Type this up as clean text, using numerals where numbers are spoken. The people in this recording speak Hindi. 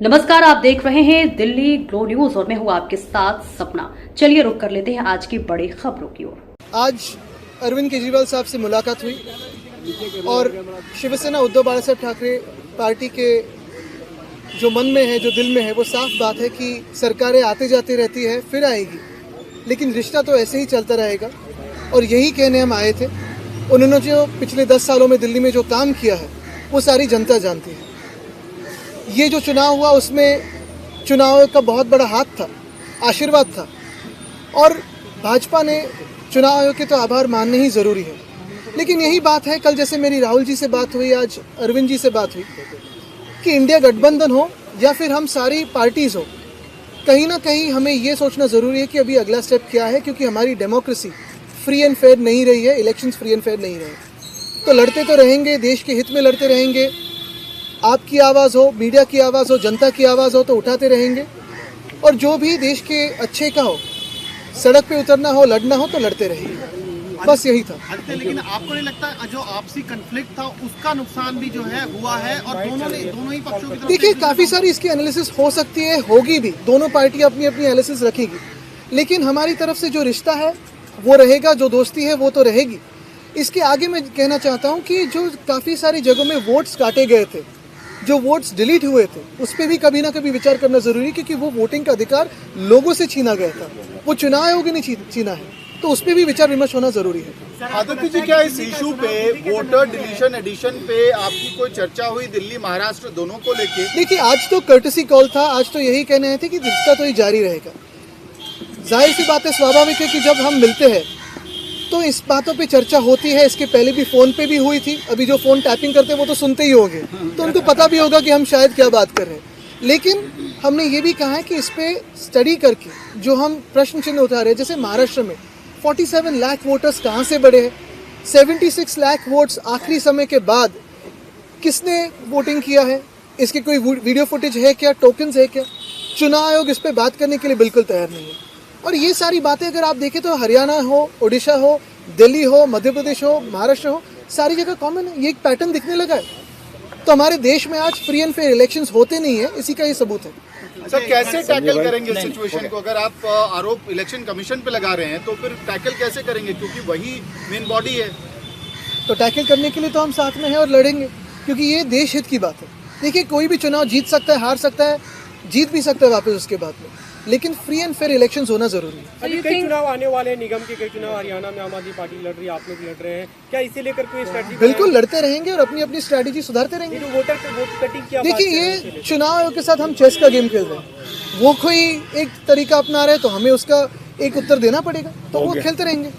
नमस्कार, आप देख रहे हैं दिल्ली ग्लो न्यूज और मैं हूं आपके साथ सपना। चलिए रुक कर लेते हैं आज की बड़ी खबरों की ओर। आज अरविंद केजरीवाल साहब से मुलाकात हुई और शिवसेना उद्धव बालासाहेब ठाकरे पार्टी के जो मन में है, जो दिल में है, वो साफ बात है कि सरकारें आते जाते रहती है, फिर आएगी, लेकिन रिश्ता तो ऐसे ही चलता रहेगा। और यही कहने हम आए थे। उन्होंने जो पिछले 10 सालों में दिल्ली में जो काम किया है वो सारी जनता जानती है। ये जो चुनाव हुआ उसमें चुनाव का बहुत बड़ा हाथ था, आशीर्वाद था, और भाजपा ने चुनाव आयोग के तो आभार मानने ही ज़रूरी है। लेकिन यही बात है, कल जैसे मेरी राहुल जी से बात हुई, आज अरविंद जी से बात हुई कि इंडिया गठबंधन हो या फिर हम सारी पार्टीज़ हो, कहीं ना कहीं हमें ये सोचना ज़रूरी है कि अभी अगला स्टेप क्या है, क्योंकि हमारी डेमोक्रेसी फ्री एंड फेयर नहीं रही है, इलेक्शंस फ्री एंड फेयर नहीं रहे। तो लड़ते तो रहेंगे, देश के हित में लड़ते रहेंगे। आपकी आवाज़ हो, मीडिया की आवाज़ हो, जनता की आवाज़ हो तो उठाते रहेंगे, और जो भी देश के अच्छे का हो, सड़क पे उतरना हो, लड़ना हो तो लड़ते रहेंगे। बस यही था। लेकिन आपको नहीं लगता जो आपसी कन्फ्लिक्ट था उसका नुकसान भी जो है हुआ है, और दोनों ही पक्षों की तरफ? देखिए, काफ़ी सारी इसकी एनालिसिस हो सकती है, होगी भी, दोनों पार्टियां अपनी अपनी एनालिसिस रखेगी, लेकिन हमारी तरफ से जो रिश्ता है वो रहेगा, जो दोस्ती है वो तो रहेगी। इसके आगे मैं कहना चाहता हूँ कि जो काफ़ी सारी जगहों में वोट्स काटे गए थे, जो वोट्स डिलीट हुए थे, उस पर भी कभी ना कभी विचार करना जरूरी है, क्योंकि वो वोटिंग का अधिकार लोगों से छीना गया था, वो चुनाव आयोग ने छीना है, तो उस पर भी विचार विमर्श होना जरूरी है। आदित्य जी, क्या इस इशू पे वोटर डिलीशन एडिशन पे आपकी कोई चर्चा हुई दिल्ली महाराष्ट्र दोनों को लेके? देखिए, आज तो कर्टसी कॉल था, आज तो यही कहने आए थे कि रिश्ता तो ये जारी रहेगा। जाहिर सी बात है, स्वाभाविक है कि जब हम मिलते हैं तो इस बातों पे चर्चा होती है। इसके पहले भी फ़ोन पे भी हुई थी। अभी जो फ़ोन टैपिंग करते हैं वो तो सुनते ही होंगे, तो उनको पता भी होगा कि हम शायद क्या बात कर रहे हैं। लेकिन हमने ये भी कहा है कि इस पर स्टडी करके जो हम प्रश्न चिन्ह उठा रहे हैं, जैसे महाराष्ट्र में 47 लाख वोटर्स कहाँ से बढ़े हैं, 76 लाख वोट्स आखिरी समय के बाद किसने वोटिंग किया है, इसके कोई वीडियो फुटेज है क्या, टोकन्स है क्या? चुनाव आयोग इस पर बात करने के लिए बिल्कुल तैयार नहीं है। और ये सारी बातें अगर आप देखें तो हरियाणा हो, उड़ीसा हो, दिल्ली हो, मध्य प्रदेश हो, महाराष्ट्र हो, सारी जगह कॉमन है। ये एक पैटर्न दिखने लगा है। तो हमारे देश में आज फ्री एंड फेयर इलेक्शंस होते नहीं है, इसी का ये सबूत है। सर, कैसे टैकल करेंगे इस सिचुएशन को? अगर आप आरोप इलेक्शन कमीशन पे लगा रहे हैं तो फिर टैकल कैसे करेंगे, क्योंकि वही मेन बॉडी है? तो टैकल करने के लिए तो हम साथ में हैं और लड़ेंगे, क्योंकि ये देश हित की बात है। देखिए, कोई भी चुनाव जीत सकता है, हार सकता है, जीत भी सकता है वापस उसके बाद में, लेकिन फ्री एंड फेयर इलेक्शंस होना जरूरी है। अभी कई चुनाव आने वाले हैं, निगम के कई चुनाव, हरियाणा में आम आदमी पार्टी लड़ रही है, आप लोग लड़ रहे हैं, क्या इसे लेकर कोई स्ट्रेटजी? बिल्कुल लड़ते रहेंगे और अपनी अपनी स्ट्रेटजी सुधारते रहेंगे। वोट कटिंग की देखिए, ये चुनाव आयोग के साथ हम चेस का गेम खेल रहे हैं। वो कोई एक तरीका अपना रहे तो हमें उसका एक उत्तर देना पड़ेगा, तो वो खेलते रहेंगे।